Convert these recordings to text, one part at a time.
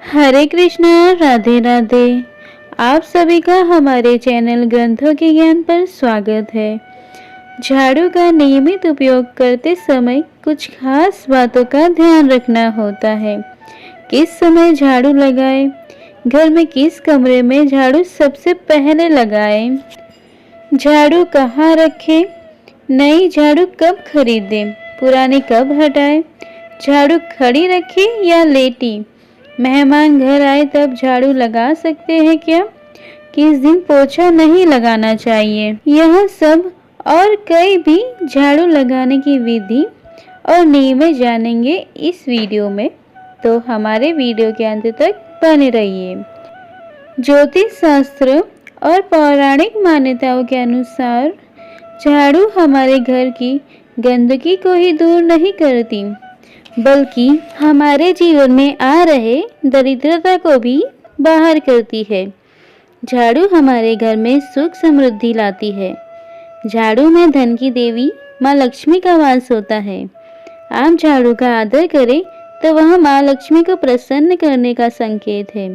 हरे कृष्णा, राधे राधे। आप सभी का हमारे चैनल ग्रंथों के ज्ञान पर स्वागत है। झाड़ू का नियमित उपयोग करते समय कुछ खास बातों का ध्यान रखना होता है। किस समय झाड़ू लगाएं, घर में किस कमरे में झाड़ू सबसे पहले लगाएं, झाड़ू कहाँ रखें, नई झाड़ू कब खरीदें, पुरानी कब हटाएं, झाड़ू खड़ी रखें या लेटी, मेहमान घर आए तब झाड़ू लगा सकते हैं क्या, किस दिन पोछा नहीं लगाना चाहिए। यह सब और कई भी झाड़ू लगाने की विधि और नियम जानेंगे इस वीडियो में, तो हमारे वीडियो के अंत तक बने रहिए। ज्योतिष शास्त्र और पौराणिक मान्यताओं के अनुसार झाड़ू हमारे घर की गंदगी को ही दूर नहीं करती, बल्कि हमारे जीवन में आ रहे दरिद्रता को भी बाहर करती है। झाड़ू हमारे घर में सुख समृद्धि लाती है। झाड़ू में धन की देवी माँ लक्ष्मी का वास होता है। आप झाड़ू का आदर करें तो वह माँ लक्ष्मी को प्रसन्न करने का संकेत है।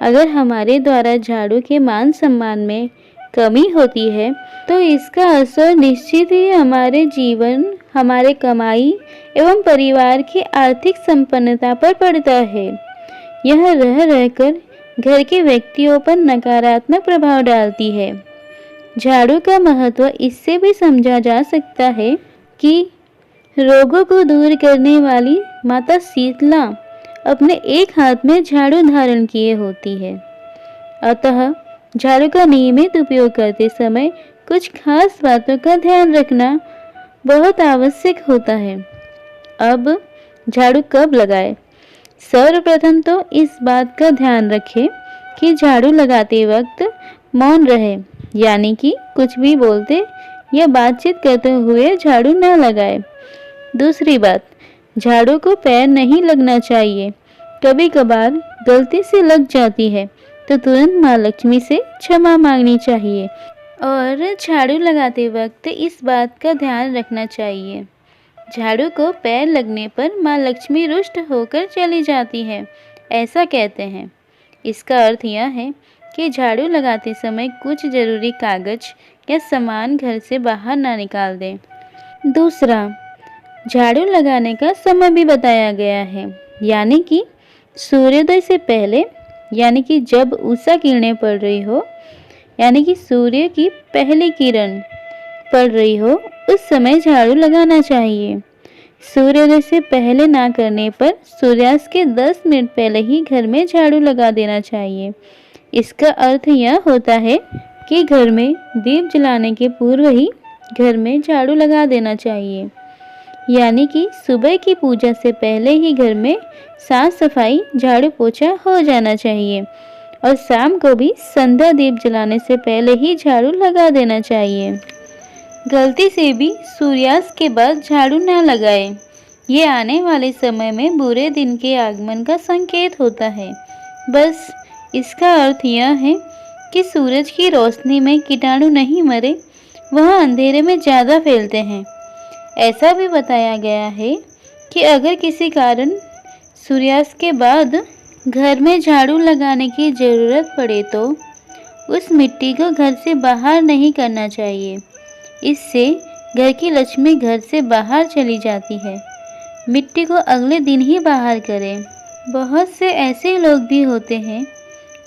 अगर हमारे द्वारा झाड़ू के मान सम्मान में कमी होती है तो इसका असर निश्चित ही हमारे जीवन, हमारे कमाई एवं परिवार की आर्थिक संपन्नता पर पड़ता है। यह रह रहकर घर के व्यक्तियों पर नकारात्मक प्रभाव डालती है। झाड़ू का महत्व इससे भी समझा जा सकता है कि रोगों को दूर करने वाली माता शीतला अपने एक हाथ में झाड़ू धारण किए होती है। अतः झाड़ू का नियमित उपयोग करते समय कुछ खास बातों का ध्यान रखना बहुत आवश्यक होता है। अब झाड़ू कब लगाएं? सर्वप्रथम तो इस बात का ध्यान रखें कि झाड़ू लगाते वक्त मौन रहे, यानी कि कुछ भी बोलते या बातचीत करते हुए झाड़ू न लगाएं। दूसरी बात, झाड़ू को पैर नहीं लगना चाहिए। कभी कभार गलती से लग जाती है तो तुरंत माँ लक्ष्मी से क्षमा मांगनी चाहिए और झाड़ू लगाते वक्त इस बात का ध्यान रखना चाहिए, झाड़ू को पैर लगने पर माँ लक्ष्मी रुष्ट होकर चली जाती है, ऐसा कहते हैं। इसका अर्थ यह है कि झाड़ू लगाते समय कुछ जरूरी कागज या सामान घर से बाहर ना निकाल दें। दूसरा, झाड़ू लगाने का समय भी बताया गया है, यानी कि सूर्योदय से पहले, यानी कि जब उषा किरणें पड़ रही हो, यानी कि सूर्य की पहली किरण पड़ रही हो, उस समय झाड़ू लगाना चाहिए। सूर्योदय से पहले ना करने पर सूर्यास्त के 10 मिनट पहले ही घर में झाड़ू लगा देना चाहिए। इसका अर्थ यह होता है कि घर में दीप जलाने के पूर्व ही घर में झाड़ू लगा देना चाहिए, यानी कि सुबह की पूजा से पहले ही घर में साफ सफाई, झाड़ू पोछा हो जाना चाहिए और शाम को भी संध्या दीप जलाने से पहले ही झाड़ू लगा देना चाहिए। गलती से भी सूर्यास्त के बाद झाड़ू न लगाएं। ये आने वाले समय में बुरे दिन के आगमन का संकेत होता है। बस इसका अर्थ यह है कि सूरज की रोशनी में कीटाणु नहीं मरे, वह अंधेरे में ज़्यादा फैलते हैं। ऐसा भी बताया गया है कि अगर किसी कारण सूर्यास्त के बाद घर में झाड़ू लगाने की ज़रूरत पड़े तो उस मिट्टी को घर से बाहर नहीं करना चाहिए। इससे घर की लक्ष्मी घर से बाहर चली जाती है। मिट्टी को अगले दिन ही बाहर करें। बहुत से ऐसे लोग भी होते हैं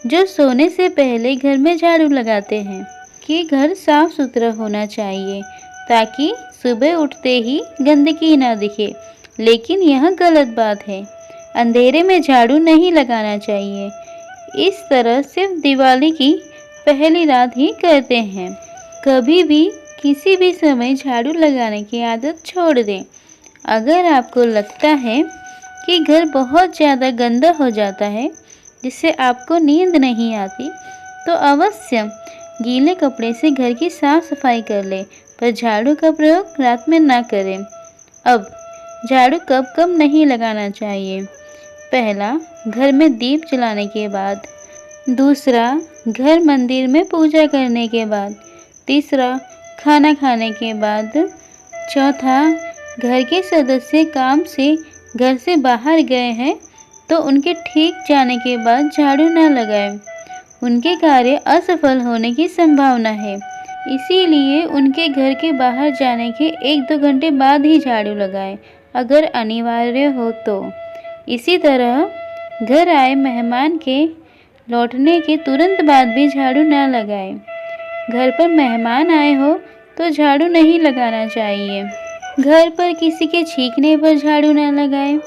जो सोने से पहले घर में झाड़ू लगाते हैं कि घर साफ सुथरा होना चाहिए ताकि सुबह उठते ही गंदगी ना दिखे, लेकिन यह गलत बात है। अंधेरे में झाड़ू नहीं लगाना चाहिए। इस तरह सिर्फ दिवाली की पहली रात ही करते हैं। कभी भी किसी भी समय झाड़ू लगाने की आदत छोड़ दें। अगर आपको लगता है कि घर बहुत ज़्यादा गंदा हो जाता है जिससे आपको नींद नहीं आती, तो अवश्य गीले कपड़े से घर की साफ सफाई कर लें, पर झाड़ू का प्रयोग रात में ना करें। अब झाड़ू कब कब नहीं लगाना चाहिए? पहला, घर में दीप जलाने के बाद। दूसरा, घर मंदिर में पूजा करने के बाद। तीसरा, खाना खाने के बाद। चौथा, घर के सदस्य काम से घर से बाहर गए हैं तो उनके ठीक जाने के बाद झाड़ू न लगाएं। उनके कार्य असफल होने की संभावना है, इसीलिए उनके घर के बाहर जाने के 1-2 घंटे बाद ही झाड़ू लगाएं, अगर अनिवार्य हो तो। इसी तरह घर आए मेहमान के लौटने के तुरंत बाद भी झाड़ू न लगाएं। घर पर मेहमान आए हो तो झाड़ू नहीं लगाना चाहिए। घर पर किसी के छींकने पर झाड़ू न लगाएं।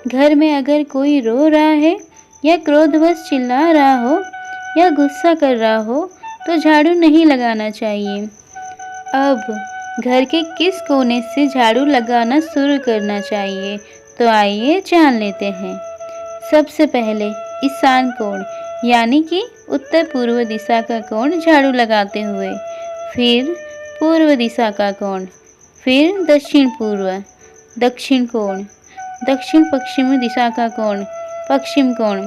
घर में अगर कोई रो रहा है या क्रोधवश चिल्ला रहा हो या गुस्सा कर रहा हो तो झाड़ू नहीं लगाना चाहिए। अब घर के किस कोने से झाड़ू लगाना शुरू करना चाहिए, तो आइए जान लेते हैं। सबसे पहले ईशान कोण यानी कि उत्तर पूर्व दिशा का कोण झाड़ू लगाते हुए, फिर पूर्व दिशा का कोण, फिर दक्षिण पूर्व, दक्षिण कोण, दक्षिण पश्चिम दिशा का कोण, पश्चिम कोण,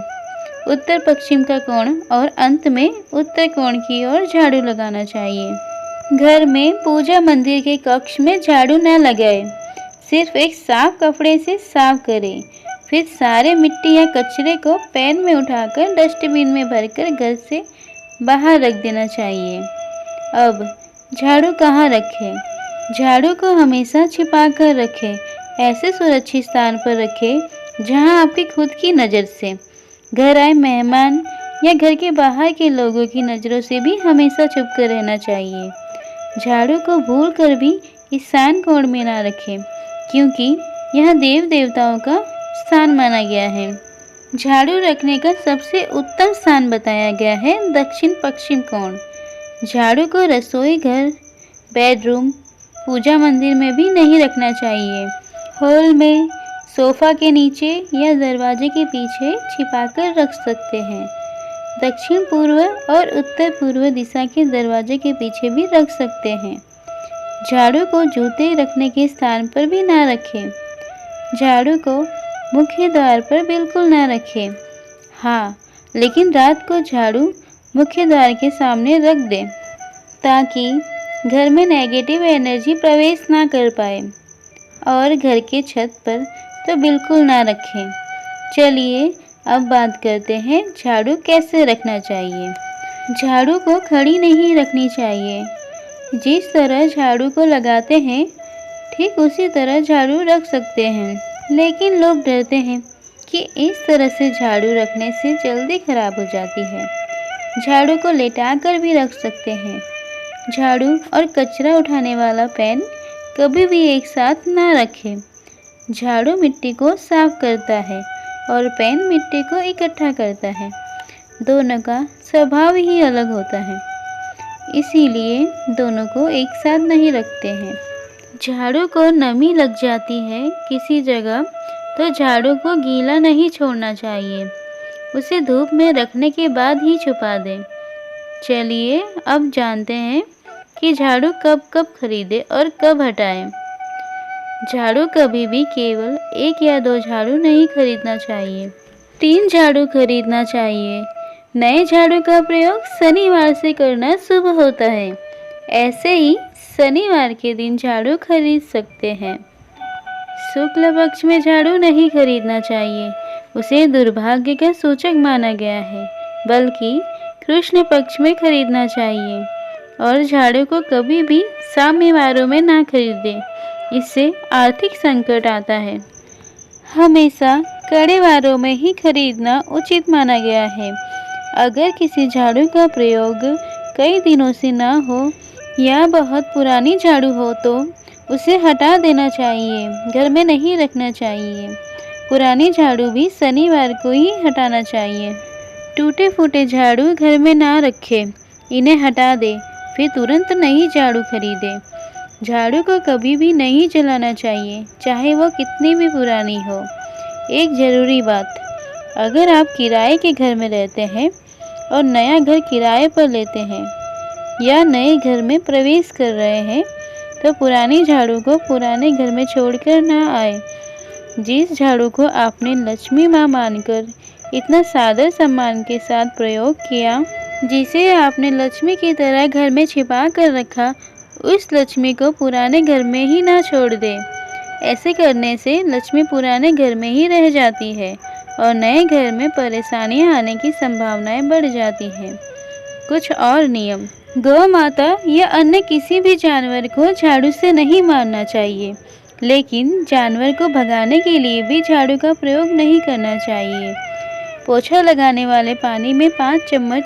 उत्तर पश्चिम का कोण और अंत में उत्तर कोण की ओर झाड़ू लगाना चाहिए। घर में पूजा मंदिर के कक्ष में झाड़ू न लगाएं। सिर्फ एक साफ कपड़े से साफ करें। फिर सारे मिट्टी या कचरे को पैन में उठाकर डस्टबिन में भरकर घर से बाहर रख देना चाहिए। अब झाड़ू कहाँ रखें? झाड़ू को हमेशा छिपा कर रखें। ऐसे सुरक्षित स्थान पर रखें जहां आपकी खुद की नज़र से, घर आए मेहमान या घर के बाहर के लोगों की नज़रों से भी हमेशा छुप कर रहना चाहिए। झाड़ू को भूल कर भी ईशान कोण में ना रखें, क्योंकि यह देव देवताओं का स्थान माना गया है। झाड़ू रखने का सबसे उत्तम स्थान बताया गया है दक्षिण पश्चिम कोण। झाड़ू को रसोई घर, बेडरूम, पूजा मंदिर में भी नहीं रखना चाहिए। हॉल में, सोफा के नीचे या दरवाजे के पीछे छिपाकर रख सकते हैं। दक्षिण पूर्व और उत्तर पूर्व दिशा के दरवाजे के पीछे भी रख सकते हैं। झाड़ू को जूते रखने के स्थान पर भी ना रखें। झाड़ू को मुख्य द्वार पर बिल्कुल ना रखें। हाँ, लेकिन रात को झाड़ू मुख्य द्वार के सामने रख दें, ताकि घर में नेगेटिव एनर्जी प्रवेश ना कर पाए। और घर के छत पर तो बिल्कुल ना रखें। चलिए अब बात करते हैं झाड़ू कैसे रखना चाहिए। झाड़ू को खड़ी नहीं रखनी चाहिए। जिस तरह झाड़ू को लगाते हैं ठीक उसी तरह झाड़ू रख सकते हैं, लेकिन लोग डरते हैं कि इस तरह से झाड़ू रखने से जल्दी खराब हो जाती है। झाड़ू को लेटा कर भी रख सकते हैं। झाड़ू और कचरा उठाने वाला पेन कभी भी एक साथ ना रखें। झाड़ू मिट्टी को साफ करता है और पेन मिट्टी को इकट्ठा करता है। दोनों का स्वभाव ही अलग होता है, इसीलिए दोनों को एक साथ नहीं रखते हैं। झाड़ू को नमी लग जाती है किसी जगह तो झाड़ू को गीला नहीं छोड़ना चाहिए। उसे धूप में रखने के बाद ही छुपा दें। चलिए अब जानते हैं कि झाड़ू कब कब खरीदें और कब हटाएं। झाड़ू कभी भी केवल 1 या 2 झाड़ू नहीं खरीदना चाहिए। 3 झाड़ू खरीदना चाहिए। नए झाड़ू का प्रयोग शनिवार से करना शुभ होता है। ऐसे ही शनिवार के दिन झाड़ू खरीद सकते हैं। शुक्ल पक्ष में झाड़ू नहीं खरीदना चाहिए। उसे दुर्भाग्य का सूचक माना गया है, बल्कि कृष्ण पक्ष में खरीदना चाहिए। और झाड़ू को कभी भी साम्यवारों में ना खरीदें, इससे आर्थिक संकट आता है। हमेशा कड़े वारों में ही खरीदना उचित माना गया है। अगर किसी झाड़ू का प्रयोग कई दिनों से ना हो या बहुत पुरानी झाड़ू हो तो उसे हटा देना चाहिए, घर में नहीं रखना चाहिए। पुरानी झाड़ू भी शनिवार को ही हटाना चाहिए। टूटे फूटे झाड़ू घर में ना रखें, इन्हें हटा दें, फिर तुरंत नई झाड़ू खरीदें। झाड़ू को कभी भी नहीं जलाना चाहिए, चाहे वो कितनी भी पुरानी हो। एक ज़रूरी बात, अगर आप किराए के घर में रहते हैं और नया घर किराए पर लेते हैं या नए घर में प्रवेश कर रहे हैं, तो पुरानी झाड़ू को पुराने घर में छोड़कर ना आए। जिस झाड़ू को आपने लक्ष्मी माँ मानकर इतना सादर सम्मान के साथ प्रयोग किया, जिसे आपने लक्ष्मी की तरह घर में छिपा कर रखा, उस लक्ष्मी को पुराने घर में ही ना छोड़ दे। ऐसे करने से लक्ष्मी पुराने घर में ही रह जाती है और नए घर में परेशानियां आने की संभावनाएं बढ़ जाती हैं। कुछ और नियम। गौ माता या अन्य किसी भी जानवर को झाड़ू से नहीं मारना चाहिए, लेकिन जानवर को भगाने के लिए भी झाड़ू का प्रयोग नहीं करना चाहिए। पोछा लगाने वाले पानी में 5 चम्मच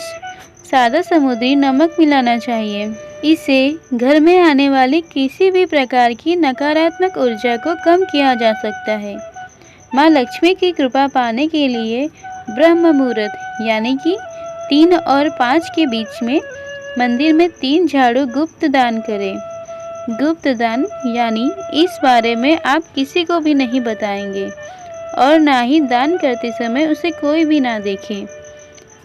सादा समुद्री नमक मिलाना चाहिए। इससे घर में आने वाली किसी भी प्रकार की नकारात्मक ऊर्जा को कम किया जा सकता है। माँ लक्ष्मी की कृपा पाने के लिए ब्रह्म मुहूर्त यानी कि 3 और 5 के बीच में मंदिर में 3 झाड़ू गुप्त दान करें। गुप्त दान यानी इस बारे में आप किसी को भी नहीं बताएंगे और ना ही दान करते समय उसे कोई भी ना देखे।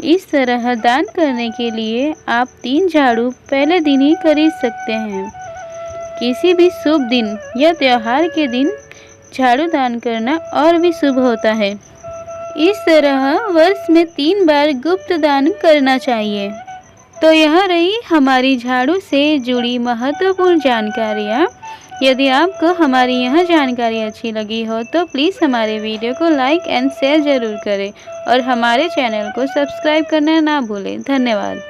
इस तरह दान करने के लिए आप 3 झाड़ू पहले दिन ही खरीद सकते हैं। किसी भी शुभ दिन या त्योहार के दिन झाड़ू दान करना और भी शुभ होता है। इस तरह वर्ष में 3 बार गुप्त दान करना चाहिए। तो यह रही हमारी झाड़ू से जुड़ी महत्वपूर्ण जानकारियाँ। यदि आपको हमारी यह जानकारी अच्छी लगी हो तो प्लीज़ हमारे वीडियो को लाइक एंड शेयर ज़रूर करें और हमारे चैनल को सब्सक्राइब करना ना भूलें। धन्यवाद।